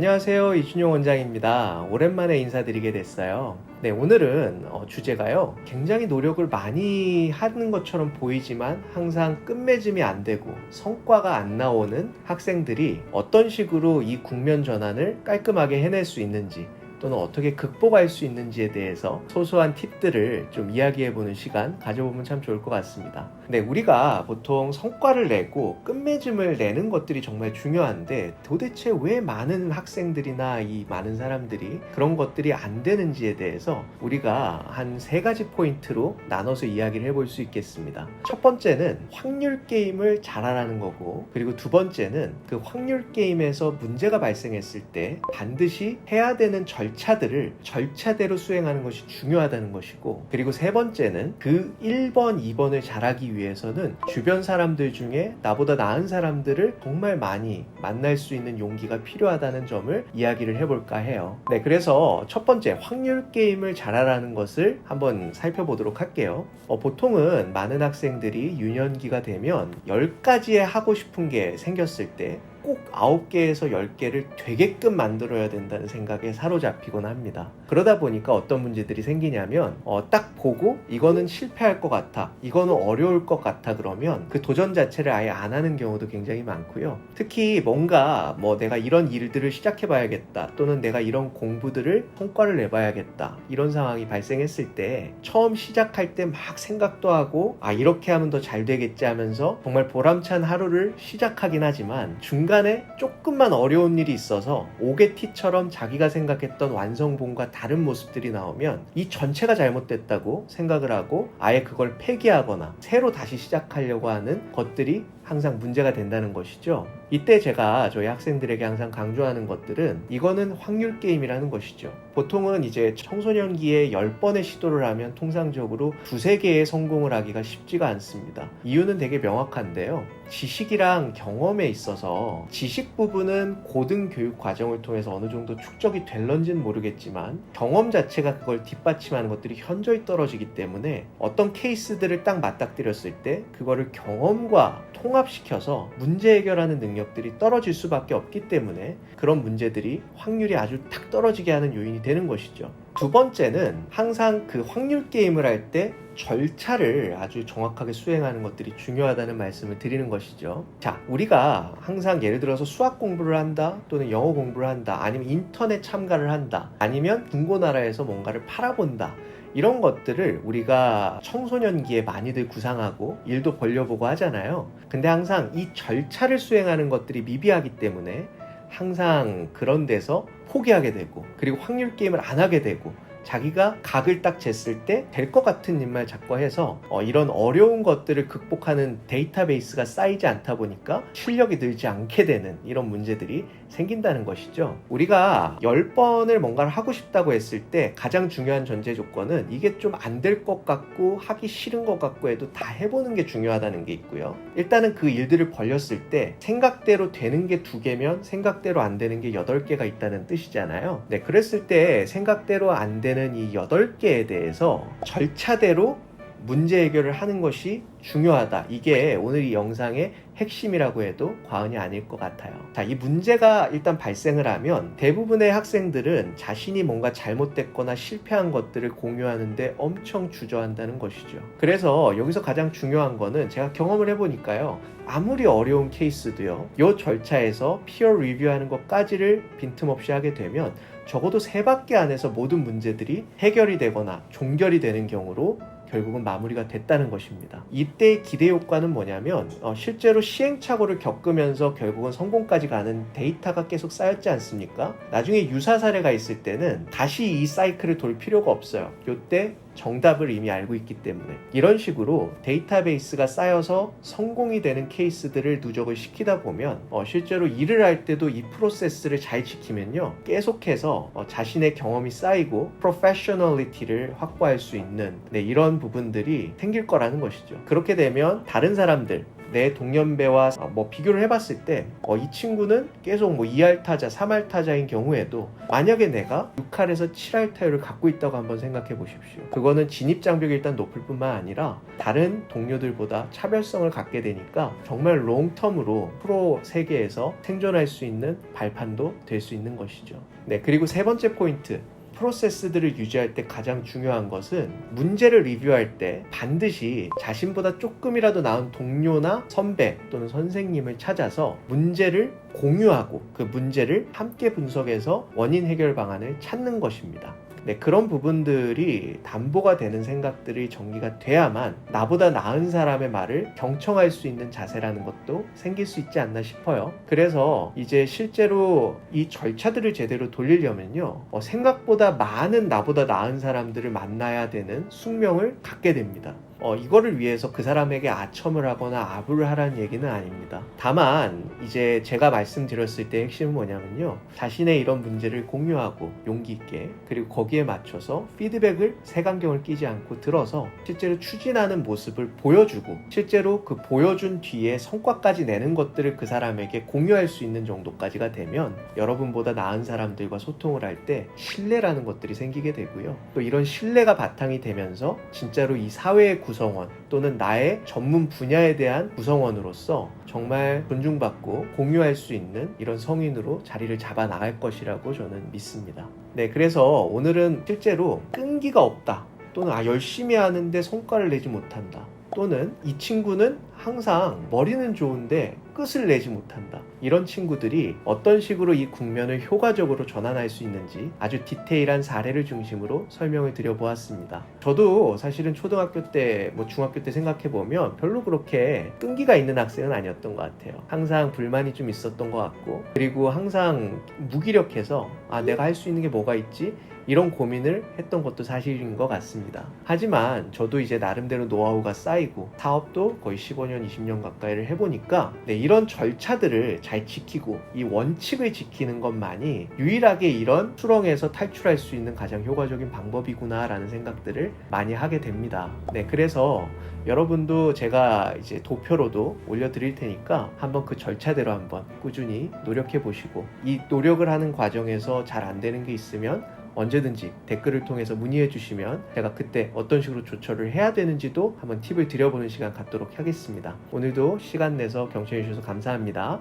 안녕하세요. 이준용 원장입니다. 오랜만에 인사드리게 됐어요. 네, 오늘은 주제가요. 굉장히 노력을 많이 하는 것처럼 보이지만 항상 끝맺음이 안 되고 성과가 안 나오는 학생들이 어떤 식으로 이 국면 전환을 깔끔하게 해낼 수 있는지, 또는 어떻게 극복할 수 있는지에 대해서 소소한 팁들을 좀 이야기해보는 시간 가져보면 참 좋을 것 같습니다. 네, 우리가 보통 성과를 내고 끝맺음을 내는 것들이 정말 중요한데, 도대체 왜 많은 학생들이나 이 많은 사람들이 그런 것들이 안 되는지에 대해서 우리가 한 3가지 포인트로 나눠서 이야기를 해볼 수 있겠습니다. 첫 번째는 확률 게임을 잘하라는 거고, 그리고 두 번째는 그 확률 게임에서 문제가 발생했을 때 반드시 해야 되는 절차들을 절차대로 수행하는 것이 중요하다는 것이고, 그리고 세 번째는 그 1번, 2번을 잘하기 위해서는 주변 사람들 중에 나보다 나은 사람들을 정말 많이 만날 수 있는 용기가 필요하다는 점을 이야기를 해볼까 해요. 네, 그래서 첫 번째, 확률 게임을 잘하라는 것을 한번 살펴보도록 할게요. 보통은 많은 학생들이 유년기가 되면 10가지의 하고 싶은 게 생겼을 때 꼭 9개에서 10개를 되게끔 만들어야 된다는 생각에 사로잡히곤 합니다. 그러다 보니까 어떤 문제들이 생기냐면 딱 보고 이거는 실패할 것 같아, 이거는 어려울 것 같아, 그러면 그 도전 자체를 아예 안 하는 경우도 굉장히 많고요. 특히 뭔가 내가 이런 일들을 시작해 봐야겠다, 또는 내가 이런 공부들을 성과를 내봐야겠다, 이런 상황이 발생했을 때 처음 시작할 때 막 생각도 하고 이렇게 하면 더 잘 되겠지 하면서 정말 보람찬 하루를 시작하긴 하지만 중간에 조금만 어려운 일이 있어서 오게티처럼 자기가 생각했던 완성본과 다른 모습들이 나오면 이 전체가 잘못됐다고 생각을 하고 아예 그걸 폐기하거나 새로 다시 시작하려고 하는 것들이 항상 문제가 된다는 것이죠. 이때 제가 저희 학생들에게 항상 강조하는 것들은 이거는 확률 게임이라는 것이죠. 보통은 이제 청소년기에 10번의 시도를 하면 통상적으로 2-3개의 성공을 하기가 쉽지가 않습니다. 이유는 되게 명확한데요. 지식이랑 경험에 있어서 지식 부분은 고등교육 과정을 통해서 어느 정도 축적이 될런지는 모르겠지만 경험 자체가 그걸 뒷받침하는 것들이 현저히 떨어지기 때문에 어떤 케이스들을 딱 맞닥뜨렸을 때 그거를 경험과 통합시켜서 문제 해결하는 능력들이 떨어질 수밖에 없기 때문에 그런 문제들이 확률이 아주 탁 떨어지게 하는 요인이 되는 것이죠. 두 번째는 항상 그 확률 게임을 할 때 절차를 아주 정확하게 수행하는 것들이 중요하다는 말씀을 드리는 것이죠. 자, 우리가 항상 예를 들어서 수학 공부를 한다, 또는 영어 공부를 한다, 아니면 인터넷 참가를 한다, 아니면 중고나라에서 뭔가를 팔아본다, 이런 것들을 우리가 청소년기에 많이들 구상하고 일도 벌려보고 하잖아요. 근데 항상 이 절차를 수행하는 것들이 미비하기 때문에 항상 그런 데서 포기하게 되고, 그리고 확률 게임을 안 하게 되고, 자기가 각을 딱 쟀을 때 될 것 같은 일만 자꾸 해서 이런 어려운 것들을 극복하는 데이터베이스가 쌓이지 않다 보니까 실력이 늘지 않게 되는 이런 문제들이 생긴다는 것이죠. 우리가 10번을 뭔가를 하고 싶다고 했을 때 가장 중요한 전제 조건은 이게 좀 안 될 것 같고 하기 싫은 것 같고 해도 다 해보는 게 중요하다는 게 있고요. 일단은 그 일들을 벌렸을 때 생각대로 되는 게 2개면 생각대로 안 되는 게 8개가 있다는 뜻이잖아요. 네, 그랬을 때 생각대로 안 되는 이 8개에 대해서 절차대로 문제 해결을 하는 것이 중요하다. 이게 오늘 이 영상의 핵심이라고 해도 과언이 아닐 것 같아요. 자, 이 문제가 일단 발생을 하면 대부분의 학생들은 자신이 뭔가 잘못됐거나 실패한 것들을 공유하는데 엄청 주저한다는 것이죠. 그래서 여기서 가장 중요한 거는 제가 경험을 해보니까요, 아무리 어려운 케이스도요, 이 절차에서 피어 리뷰하는 것까지를 빈틈없이 하게 되면 적어도 3바퀴 안에서 모든 문제들이 해결이 되거나 종결이 되는 경우로 결국은 마무리가 됐다는 것입니다. 이때의 기대 효과는 뭐냐면 실제로 시행착오를 겪으면서 결국은 성공까지 가는 데이터가 계속 쌓였지 않습니까? 나중에 유사 사례가 있을 때는 다시 이 사이클을 돌 필요가 없어요. 이때 정답을 이미 알고 있기 때문에. 이런 식으로 데이터베이스가 쌓여서 성공이 되는 케이스들을 누적을 시키다 보면 실제로 일을 할 때도 이 프로세스를 잘 지키면요, 계속해서 자신의 경험이 쌓이고 프로페셔널리티를 확보할 수 있는 이런 부분들이 생길 거라는 것이죠. 그렇게 되면 다른 사람들, 내 동년배와 비교를 해봤을 때 이 친구는 계속 2할 타자, 3할 타자인 경우에도 만약에 내가 6할에서 7할 타율을 갖고 있다고 한번 생각해 보십시오. 그거는 진입 장벽이 일단 높을 뿐만 아니라 다른 동료들보다 차별성을 갖게 되니까 정말 롱텀으로 프로 세계에서 생존할 수 있는 발판도 될 수 있는 것이죠. 네, 그리고 세 번째 포인트. 프로세스들을 유지할 때 가장 중요한 것은 문제를 리뷰할 때 반드시 자신보다 조금이라도 나은 동료나 선배 또는 선생님을 찾아서 문제를 공유하고 그 문제를 함께 분석해서 원인 해결 방안을 찾는 것입니다. 네, 그런 부분들이 담보가 되는 생각들이 전개가 돼야만 나보다 나은 사람의 말을 경청할 수 있는 자세라는 것도 생길 수 있지 않나 싶어요. 그래서 이제 실제로 이 절차들을 제대로 돌리려면요, 생각보다 많은 나보다 나은 사람들을 만나야 되는 숙명을 갖게 됩니다. 이거를 위해서 그 사람에게 아첨을 하거나 아부를 하라는 얘기는 아닙니다. 다만 이제 제가 말씀드렸을 때 핵심은 뭐냐면요, 자신의 이런 문제를 공유하고 용기 있게, 그리고 거기에 맞춰서 피드백을 색안경을 끼지 않고 들어서 실제로 추진하는 모습을 보여주고, 실제로 그 보여준 뒤에 성과까지 내는 것들을 그 사람에게 공유할 수 있는 정도까지가 되면 여러분보다 나은 사람들과 소통을 할 때 신뢰라는 것들이 생기게 되고요, 또 이런 신뢰가 바탕이 되면서 진짜로 이 사회의 구성원 또는 나의 전문 분야에 대한 구성원으로서 정말 존중받고 공유할 수 있는 이런 성인으로 자리를 잡아 나갈 것이라고 저는 믿습니다. 네, 그래서 오늘은 실제로 끈기가 없다, 또는 열심히 하는데 성과를 내지 못한다, 또는 이 친구는 항상 머리는 좋은데 끝을 내지 못한다, 이런 친구들이 어떤 식으로 이 국면을 효과적으로 전환할 수 있는지 아주 디테일한 사례를 중심으로 설명을 드려보았습니다. 저도 사실은 초등학교 때 중학교 때 생각해보면 별로 그렇게 끈기가 있는 학생은 아니었던 것 같아요. 항상 불만이 좀 있었던 것 같고, 그리고 항상 무기력해서 내가 할 수 있는 게 뭐가 있지? 이런 고민을 했던 것도 사실인 것 같습니다. 하지만 저도 이제 나름대로 노하우가 쌓이고 사업도 거의 15년, 20년 가까이를 해보니까 이런 절차들을 잘 지키고 이 원칙을 지키는 것만이 유일하게 이런 수렁에서 탈출할 수 있는 가장 효과적인 방법이구나 라는 생각들을 많이 하게 됩니다. 네, 그래서 여러분도 제가 이제 도표로도 올려드릴 테니까 한번 그 절차대로 한번 꾸준히 노력해 보시고, 이 노력을 하는 과정에서 잘 안 되는 게 있으면 언제든지 댓글을 통해서 문의해 주시면 제가 그때 어떤 식으로 조처를 해야 되는지도 한번 팁을 드려보는 시간 갖도록 하겠습니다. 오늘도 시간 내서 경청해 주셔서 감사합니다.